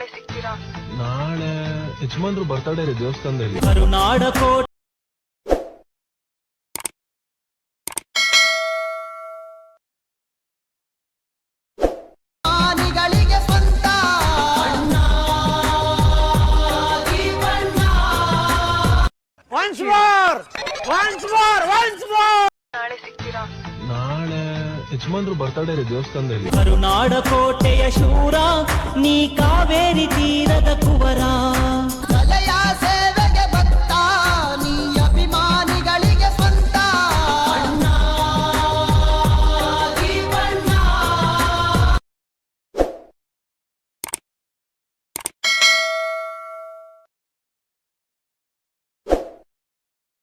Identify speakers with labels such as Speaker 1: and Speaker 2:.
Speaker 1: ನಾಳೆ ಸಿಗ್ತೀರಾ?
Speaker 2: ನಾಳೆ ಯಜಮಾನ್ರು ಬರ್ತಡೇ ರೀ ದೇವಸ್ಥಾನದಲ್ಲಿ.
Speaker 3: ಕರುನಾಡ ಕೋಟೆ
Speaker 1: ನಾಳೆ ಸಿಗ್ತೀರಾ?
Speaker 2: ನಾಳೆ ಯಜಮಾನ್ರು ಬರ್ತಡೇ ರೀ ದೇವಸ್ಥಾನದಲ್ಲಿ.
Speaker 3: ಕರುನಾಡ ಕೋಟೆಯ ಶೂರ ನೀ ಕಾವೇರಿ ತೀರದ ಕುವರ.